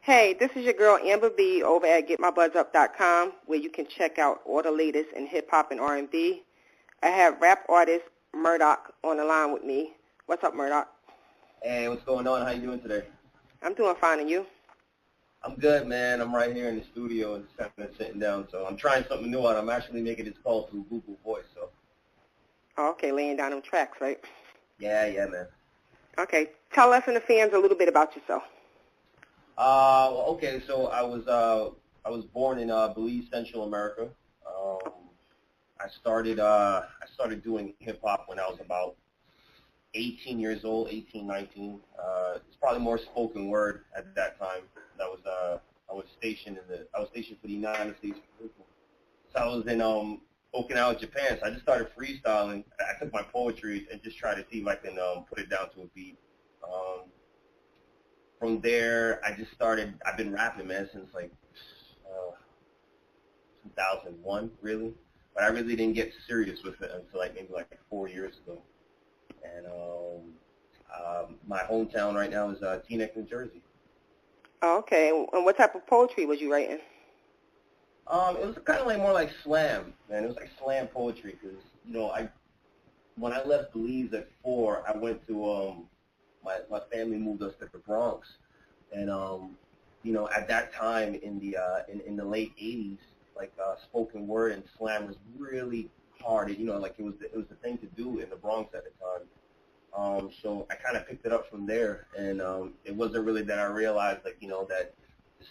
Hey, this is your girl Amber B over at GetMyBuzzUp.com, where you can check out all the latest in hip-hop and R&B. I have Rap Artist Murdakkh on the line with me. What's up, Murdakkh? Hey, what's going on? How you doing today? I'm doing fine, and you? I'm good, man. I'm right here in the studio and just kind of sitting down. So I'm trying something new out. I'm actually making this call through Google Voice. So. Oh, okay, laying down them tracks, right? Yeah, man. Okay, tell us and the fans a little bit about yourself. Okay, so I was born in Belize, Central America. I started doing hip hop when I was about 18 years old, 18, 19. It's probably more spoken word at that time. I was stationed for the United States. So I was in Okinawa, Japan. So I just started freestyling. I took my poetry and just tried to see if I can put it down to a beat. From there, I've been rapping, man, since like 2001, really. But I really didn't get serious with it until maybe 4 years ago. And my hometown right now is Teaneck, New Jersey. Oh, okay. And what type of poetry was you writing? It was kind of more like slam, man. It was like slam poetry because, when I left Belize at 4, I went to, my family moved us to the Bronx. And, at that time in the late 80s, spoken word and slam was really hard. It was the thing to do in the Bronx at the time. So I kind of picked it up from there, and it wasn't really that I realized, that the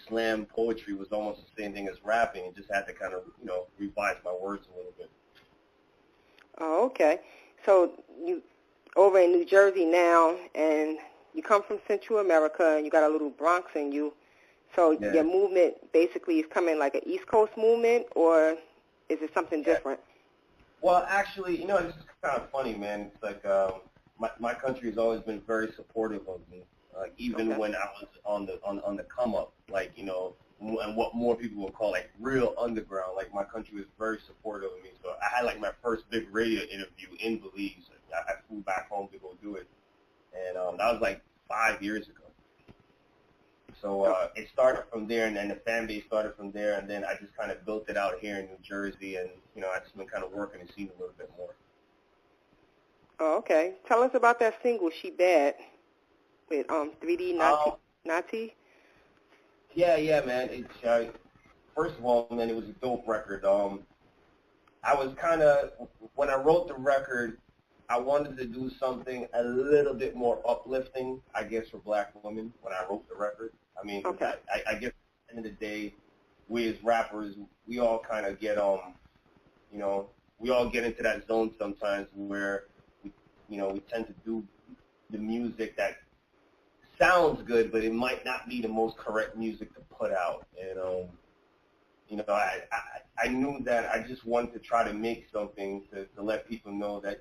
slam poetry was almost the same thing as rapping. It just had to kind of, revise my words a little bit. Oh, okay. So you over in New Jersey now, and you come from Central America, and you got a little Bronx in you. So yeah. Your movement basically is coming like an East Coast movement, or is it something different? Well, actually, it's just kind of funny, man. It's like my country has always been very supportive of me. Even when I was on the come up, and what more people would call real underground. My country was very supportive of me. So I had my first big radio interview in Belize. I flew back home to go do it, and that was 5 years ago. So it started from there, and then the fan base started from there, and then I just kind of built it out here in New Jersey, and I've just been kind of working the scene a little bit more. Oh, okay. Tell us about that single, She Bad, with 3D Nati. Yeah, man. It's first of all, man, it was a dope record. I was when I wrote the record, I wanted to do something a little bit more uplifting, I guess, for black women when I wrote the record. I mean, okay. I guess at the end of the day, we as rappers, we all kind of get, we all get into that zone sometimes where we tend to do the music that sounds good, but it might not be the most correct music to put out. And, I knew that I just wanted to try to make something to let people know that,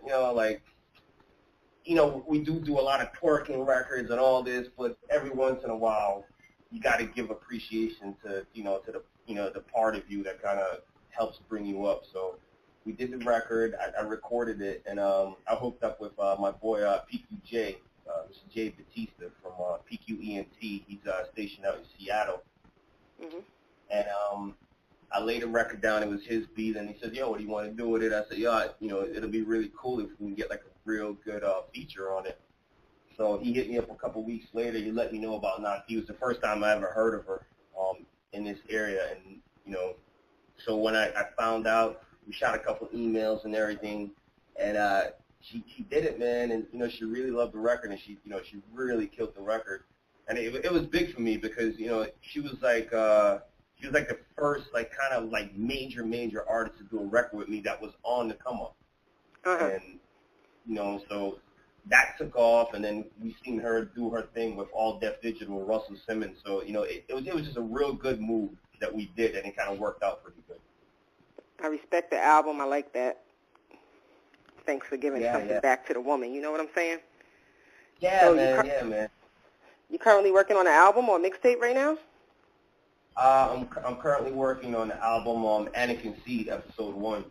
we do a lot of twerking records and all this, but every once in a while, you got to give appreciation to, the part of you that kind of helps bring you up. So we did the record, I recorded it, and I hooked up with my boy PQJ, Mr. Jay Batista from PQENT. He's stationed out in Seattle. Mm-hmm. And I laid the record down. It was his beat, and he said, "Yo, what do you want to do with it?" I said, "Yeah, it'll be really cool if we can get a real good feature on it." So he hit me up a couple weeks later. He let me know about Nati. It was the first time I ever heard of her in this area, and so when I found out, we shot a couple emails and everything, and she did it, man, and she really loved the record, and she really killed the record, and it was big for me because she was the first major artist to do a record with me that was on the come up. Uh-huh. And so that took off, and then we seen her do her thing with All Def Digital with Russell Simmons. So it was just a real good move that we did, and it kind of worked out pretty good. I respect the album. I like that. Thanks for giving something back to the woman. You know what I'm saying? Yeah, so man. You currently working on an album or a mixtape right now? I'm currently working on the album Anakin Seed, Episode 1.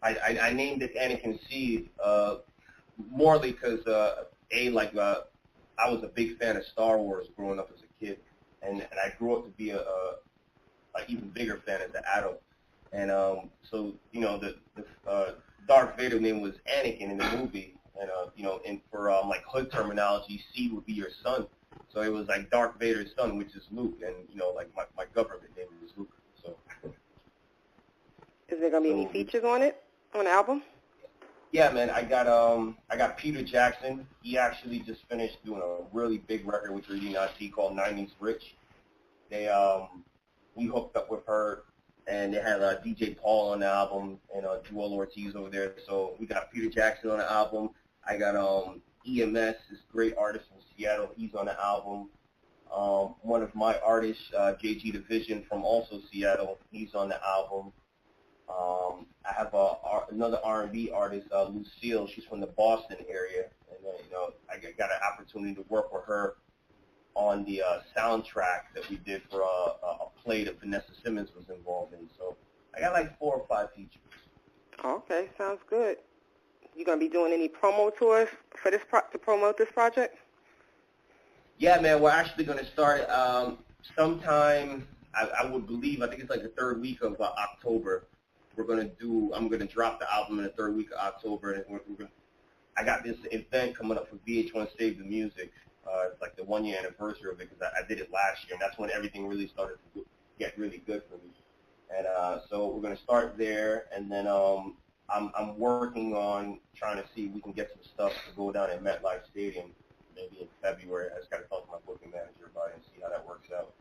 I named it Anakin Seed morely because I was a big fan of Star Wars growing up as a kid, and I grew up to be a even bigger fan as an adult. And so the Darth Vader name was Anakin in the movie, and and for like hood terminology, C would be your son. So it was like Darth Vader's son, which is Luke, and like my government name was Luke. So. Is there gonna be any features on it, on the album? Yeah, man. I got Peter Jackson. He actually just finished doing a really big record, which you not see, called '90s Rich. We hooked up with her, and they had DJ Paul on the album and Joel Ortiz over there. So we got Peter Jackson on the album. I got EMS, this great artist from Seattle. He's on the album. One of my artists, JG Division from also Seattle. He's on the album. I have another R&B artist, Lucille. She's from the Boston area, and I got an opportunity to work with her on the soundtrack that we did for a play that Vanessa Simmons was involved in. So I got like 4 or 5 features. Okay, sounds good. You gonna be doing any promo tours for this to promote this project? Yeah, man. We're actually gonna start sometime. I would believe. I think it's like the 3rd week of October. I'm gonna drop the album in the 3rd week of October, and I got this event coming up for VH1 Save the Music. It's like the 1-year anniversary of it, because I did it last year, and that's when everything really started to get really good for me. And so we're gonna start there, and then I'm working on trying to see if we can get some stuff to go down at MetLife Stadium maybe in February. I just got to talk to my booking manager about it and see how that works out.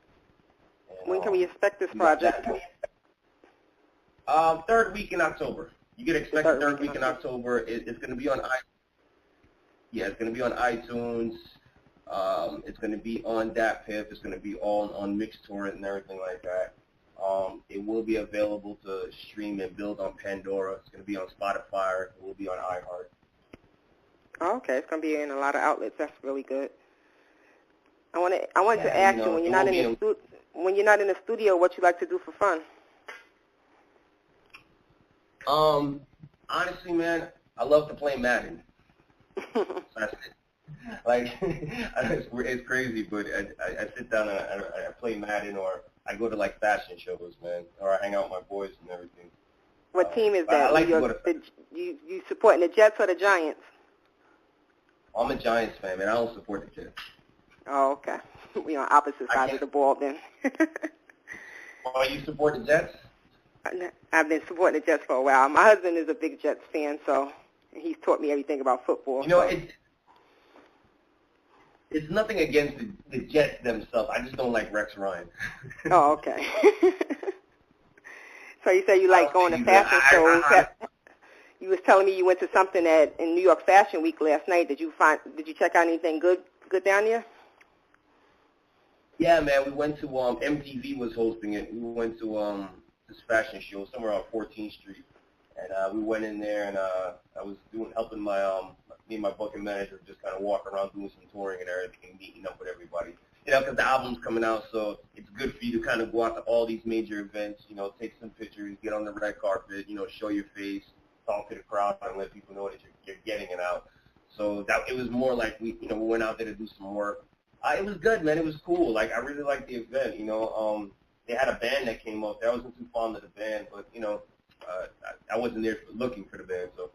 And, when can we expect this project? 3rd week in October. You can expect the 3rd week in October. It's going to be on it's going to be on iTunes. It's going to be on DatPiff. It's going to be all on Mixtorrent and everything like that. It will be available to stream and build on Pandora. It's going to be on Spotify. It will be on iHeart. Oh, okay, it's going to be in a lot of outlets. That's really good. I wanted to ask you, when you're not in the studio, what you like to do for fun? Honestly, man, I love to play Madden. So that's it. Like, it's crazy, but I sit down and I play Madden, or I go to like fashion shows, man, or I hang out with my boys and everything. What team is that? I like you supporting the Jets or the Giants? I'm a Giants fan, man. I don't support the Jets. Oh, okay. We're on opposite sides of the ball then. Oh, you support the Jets? I've been supporting the Jets for a while. My husband is a big Jets fan, so he's taught me everything about football. It's nothing against the Jets themselves. I just don't like Rex Ryan. Oh, okay. So you say you like going to fashion shows. You was telling me you went to something in New York Fashion Week last night. Did you check out anything good down there? Yeah, man. We went to MTV was hosting it. We went to this fashion show somewhere on 14th Street, and we went in there, and I was helping me and my booking manager just kind of walk around doing some touring and everything, meeting up with everybody. Because the album's coming out, so it's good for you to kind of go out to all these major events, take some pictures, get on the red carpet, show your face, talk to the crowd, and let people know that you're getting it out. So it was more like we went out there to do some work. It was good, man. It was cool. Like, I really liked the event. They had a band that came up there. I wasn't too fond of the band, but I wasn't there looking for the band. So,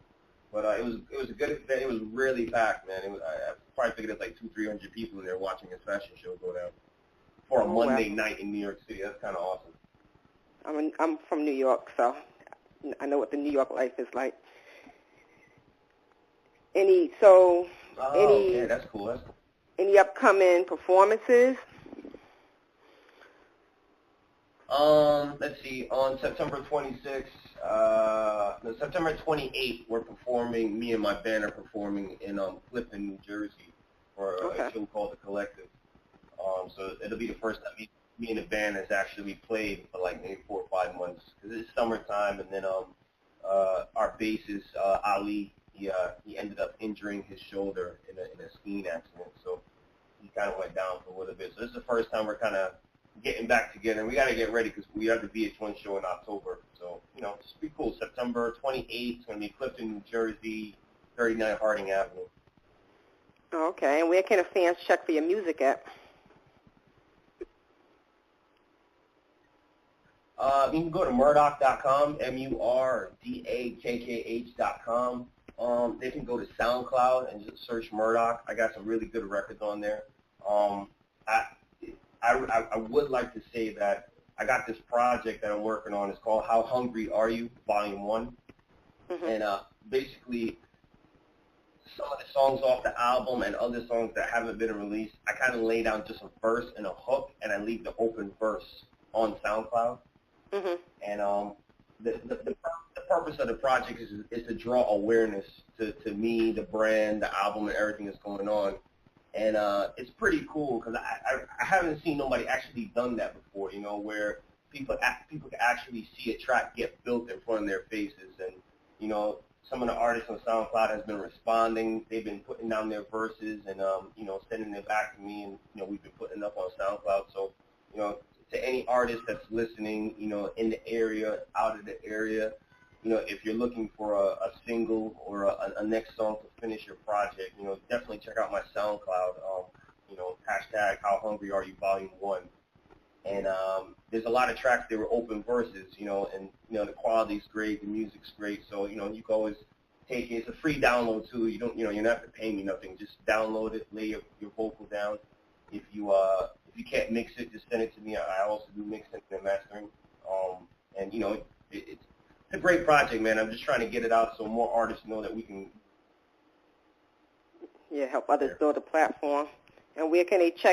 but it was a good event. It was really packed, man. I probably figured it's like 200-300 people in there watching this fashion show go down for a Monday night in New York City. That's kind of awesome. I'm from New York, so I know what the New York life is like. Yeah, that's cool. That's cool. Any upcoming performances? Let's see. On September 26th, September 28th, we're performing. Me and my band are performing in Clifton, New Jersey, for a show called The Collective. So it'll be the first time me and the band has actually played for like maybe 4 or 5 months, because it's summertime. And then our bassist Ali, he ended up injuring his shoulder in a skiing accident, so he kind of went down for a little bit. So this is the first time we're kind of getting back together, and we got to get ready because we have the VH1 show in October. So, it's pretty cool. September 28th, it's going to be Clifton, New Jersey, 39 Harding Avenue. Okay, and where can the fans check for your music at? You can go to Murdakkh.com, Murdakkh.com. They can go to SoundCloud and just search Murdakkh. I got some really good records on there. I would like to say that I got this project that I'm working on. It's called How Hungry Are You, Volume 1. Mm-hmm. And basically, some of the songs off the album and other songs that haven't been released, I kind of lay down just a verse and a hook, and I leave the open verse on SoundCloud. Mm-hmm. And the purpose of the project is to draw awareness to me, the brand, the album, and everything that's going on. And it's pretty cool because I haven't seen nobody actually done that before, you know, where people can actually see a track get built in front of their faces. And, you know, some of the artists on SoundCloud has been responding. They've been putting down their verses and, you know, sending it back to me. And, you know, we've been putting it up on SoundCloud. So, you know, to any artist that's listening, you know, in the area, out of the area, you know, if you're looking for a single or a next song to finish your project, you know, definitely check out my SoundCloud, you know, hashtag How Hungry Are You Volume 1. And there's a lot of tracks that were open verses, you know, and, you know, the quality's great, the music's great. So, you know, you can always take it. It's a free download, too. You don't, you know, you're not have to pay me nothing. Just download it, lay your vocal down. If you can't mix it, just send it to me. I also do mixing and mastering. And, you know, it's a great project, man. I'm just trying to get it out so more artists know that we can help others build a platform. And where can they check